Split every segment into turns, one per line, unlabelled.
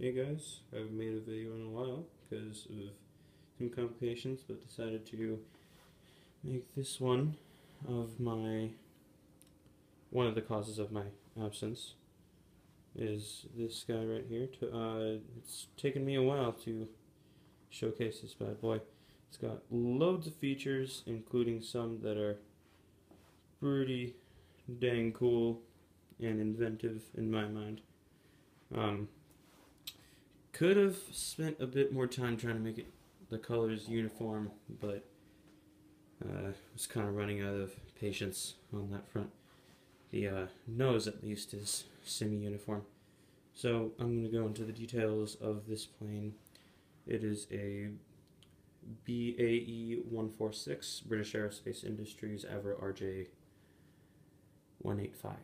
Hey guys, I haven't made a video in a while because of some complications, but decided to make this one of one of the causes of my absence is this guy right here. It's taken me a while to showcase this bad boy. It's got loads of features, including some that are pretty dang cool and inventive in my mind. Could have spent a bit more time trying to make the colors uniform, but was kind of running out of patience on that front. The nose, at least, is semi-uniform. So I'm going to go into the details of this plane. It is a BAE 146, British Aerospace Industries Avro RJ 185.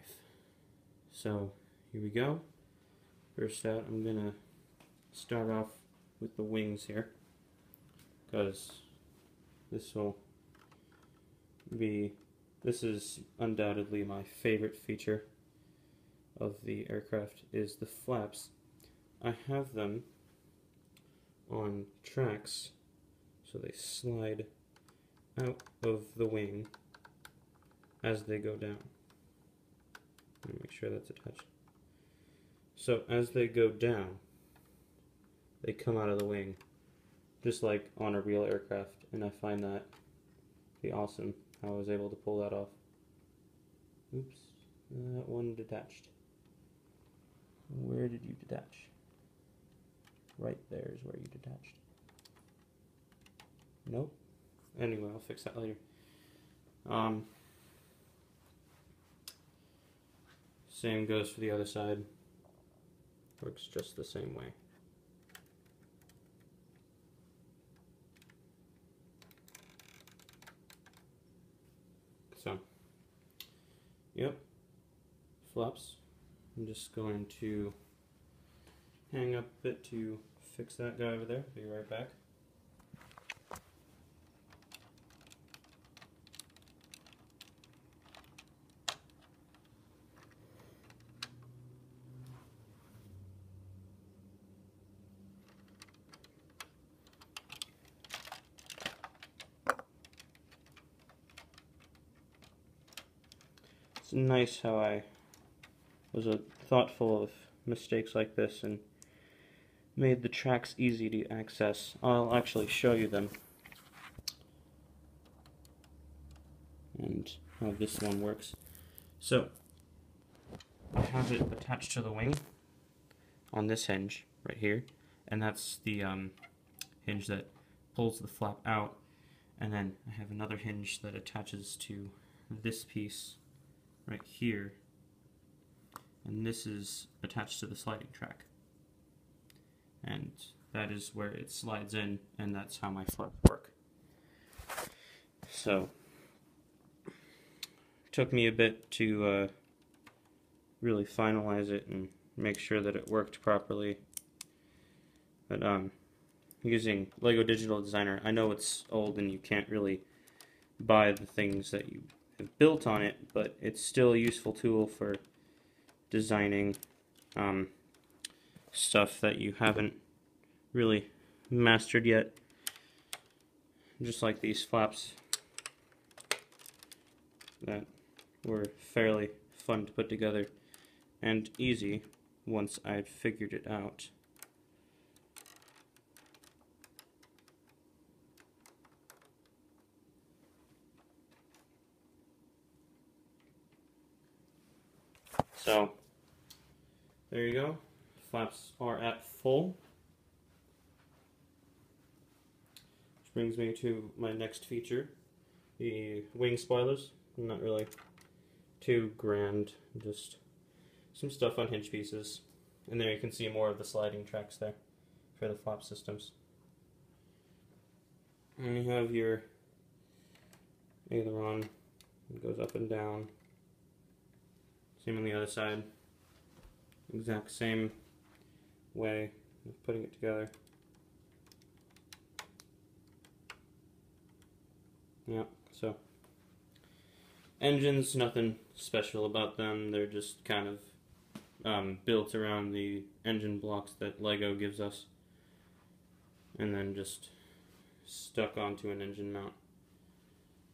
So here we go. First out, I'm going to start off with the wings here, because this is undoubtedly my favorite feature of the aircraft, is the flaps. I have them on tracks so they slide out of the wing as they go down. Let me make sure that's attached. So as they go down, they come out of the wing, just like on a real aircraft, and I find that be awesome how I was able to pull that off. Oops, that one detached. Where did you detach? Right there is where you detached. Nope. Anyway, I'll fix that later. Same goes for the other side. Works just the same way. So, yep, flaps. I'm just going to hang up a bit to fix that guy over there. Be right back. It's nice how I was thoughtful of mistakes like this and made the tracks easy to access. I'll actually show you them and how this one works. So I have it attached to the wing on this hinge right here, and that's the hinge that pulls the flap out, and then I have another hinge that attaches to this piece right here, and this is attached to the sliding track, and that is where it slides in, and that's how my flaps work. So it took me a bit to really finalize it and make sure that it worked properly, but using Lego Digital Designer, I know it's old and you can't really buy the things that you have built on it, but it's still a useful tool for designing stuff that you haven't really mastered yet. Just like these flaps that were fairly fun to put together and easy once I'd figured it out. So there you go. Flaps are at full. Which brings me to my next feature, the wing spoilers. Not really too grand, just some stuff on hinge pieces. And there you can see more of the sliding tracks there for the flap systems. And you have your aileron, it goes up and down. Same on the other side. Exact same way of putting it together. Yeah, so engines, nothing special about them. They're just kind of built around the engine blocks that Lego gives us, and then just stuck onto an engine mount.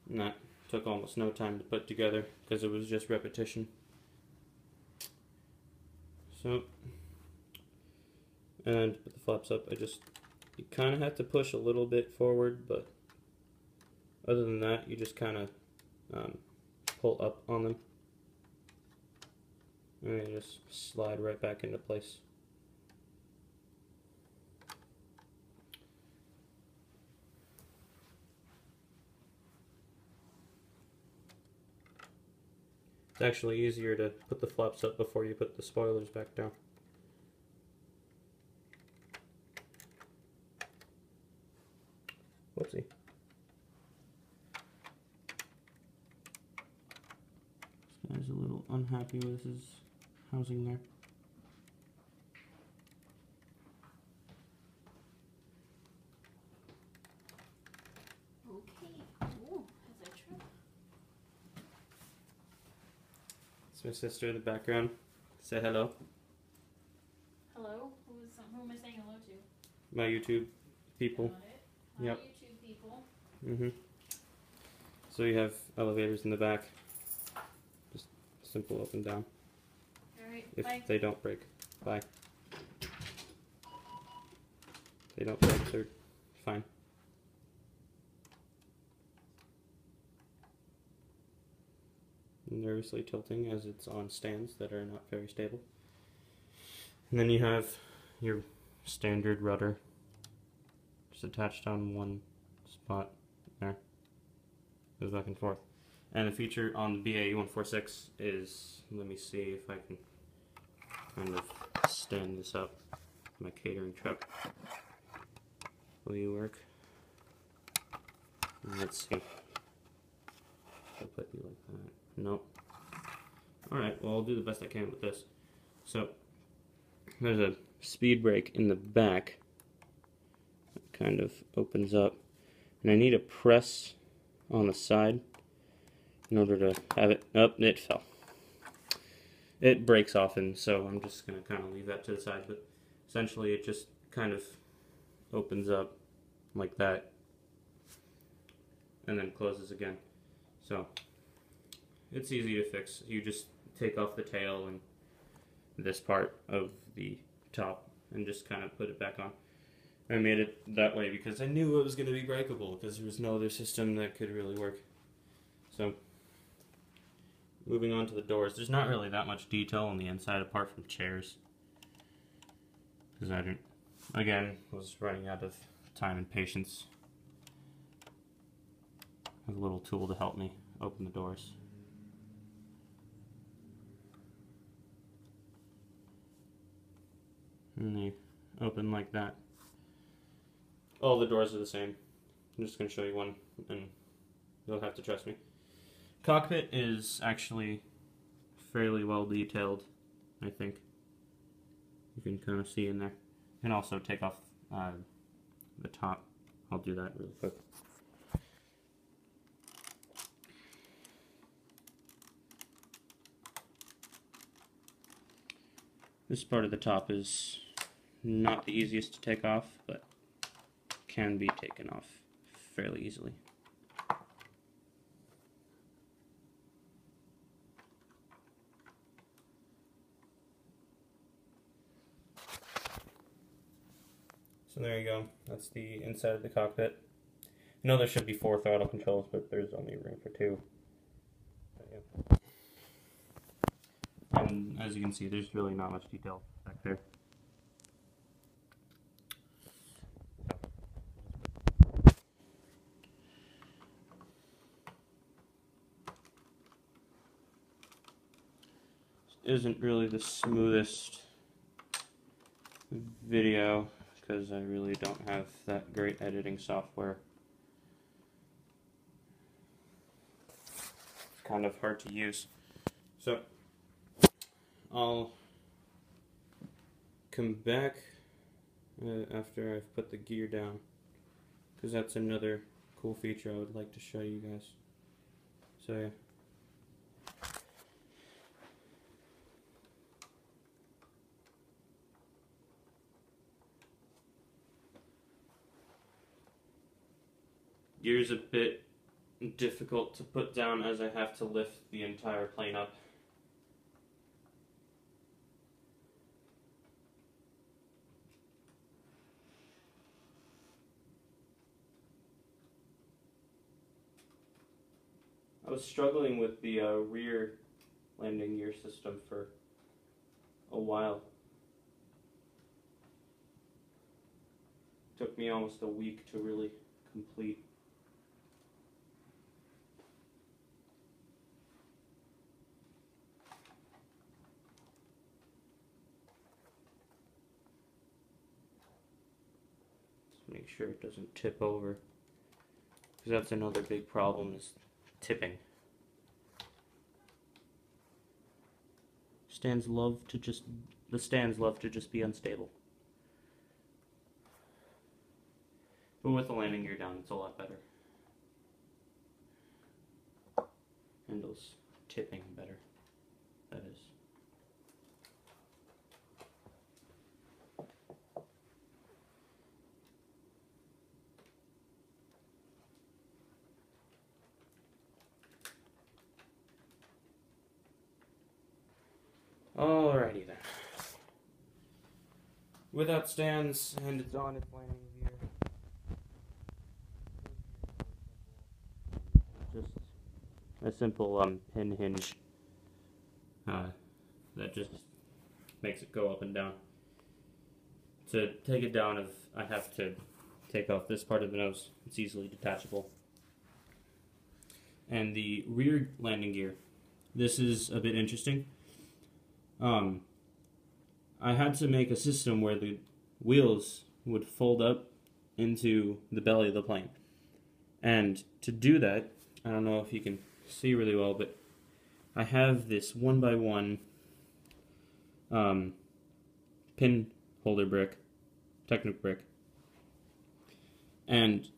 And that took almost no time to put together because it was just repetition. So, and to put the flaps up, you kind of have to push a little bit forward, but other than that, you just kind of pull up on them, and they just slide right back into place. It's actually easier to put the flaps up before you put the spoilers back down. Whoopsie. This guy's a little unhappy with his housing there.
Okay. Oh, as I try.
It's my sister in the background. Say hello.
Hello? Who am I saying hello to?
My YouTube people.
Got it. Hi,
Yep.
YouTube people.
So you have elevators in the back. Just simple up and down.
Alright,
If
bye.
they don't break. Bye. They don't break, they're fine. Nervously tilting as it's on stands that are not very stable. And then you have your standard rudder just attached on one spot there. Goes back and forth. And the feature on the BAE 146 is, let me see if I can kind of stand this up. My catering truck. Will you work? Let's see. I'll put you like that. Nope. Alright, well I'll do the best I can with this. So, there's a speed brake in the back. It kind of opens up. And I need to press on the side in order to have it. Oh, it fell. It breaks often, so I'm just going to kind of leave that to the side. But essentially it just kind of opens up like that and then closes again. So it's easy to fix. You just take off the tail and this part of the top and just kind of put it back on. I made it that way because I knew it was going to be breakable because there was no other system that could really work. So moving on to the doors, there's not really that much detail on the inside apart from chairs because I didn't, again, was running out of time and patience. I have a little tool to help me open the doors. And they open like that. All the doors are the same. I'm just going to show you one and you'll have to trust me. Cockpit is actually fairly well detailed, I think. You can kind of see in there. You can also take off the top. I'll do that really quick. This part of the top is not the easiest to take off, but can be taken off fairly easily. So there you go. That's the inside of the cockpit. I know there should be 4 throttle controls, but there's only room for 2. But, yeah. And as you can see, there's really not much detail back there. Isn't really the smoothest video because I really don't have that great editing software. It's kind of hard to use. So I'll come back after I've put the gear down because that's another cool feature I would like to show you guys. So yeah. gear's a bit difficult to put down as I have to lift the entire plane up. I was struggling with the rear landing gear system for a while. Took me almost a week to really complete. Just make sure it doesn't tip over, because that's another big problem, is tipping. The stands love to just be unstable. But with the landing gear down, it's a lot better. Handles tipping better, that is. Alrighty then. Without stands, and it's on its landing gear. Just a simple pin hinge that just makes it go up and down. To take it down, I have to take off this part of the nose. It's easily detachable. And the rear landing gear, this is a bit interesting. I had to make a system where the wheels would fold up into the belly of the plane. And to do that, I don't know if you can see really well, but I have this 1x1 pin holder brick, Technic brick. And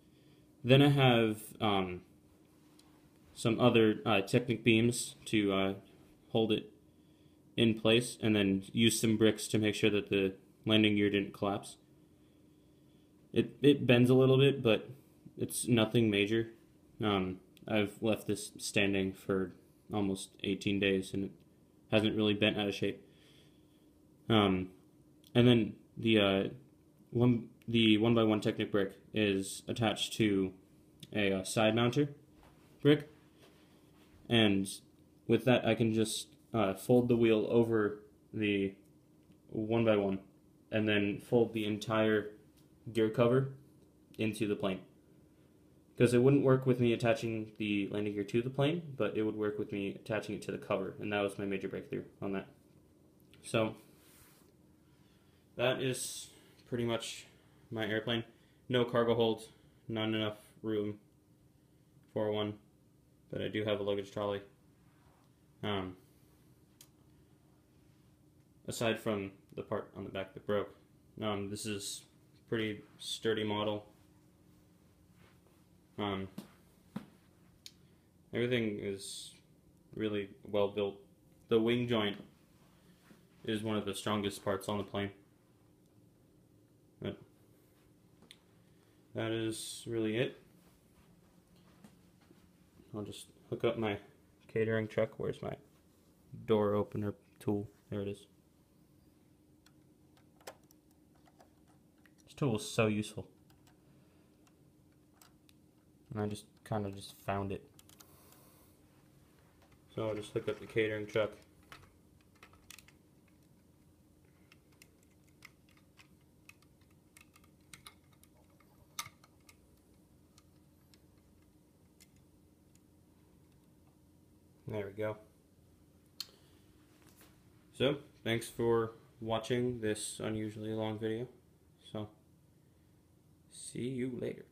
then I have some other Technic beams to hold it in place, and then use some bricks to make sure that the landing gear didn't collapse. It bends a little bit, but it's nothing major. I've left this standing for almost 18 days, and it hasn't really bent out of shape. And then the 1x1 Technic brick is attached to a side mounter brick, and with that I can just fold the wheel over the 1x1 and then fold the entire gear cover into the plane. Because it wouldn't work with me attaching the landing gear to the plane, but it would work with me attaching it to the cover, and that was my major breakthrough on that. So that is pretty much my airplane. No cargo hold, not enough room for one, but I do have a luggage trolley. Aside from the part on the back that broke, this is a pretty sturdy model. Everything is really well built. The wing joint is one of the strongest parts on the plane. But that is really it. I'll just hook up my catering truck. Where's my door opener tool? There it is. This tool is so useful. And I just kind of just found it. So I'll just hook up the catering truck. There we go. So, thanks for watching this unusually long video. So, see you later.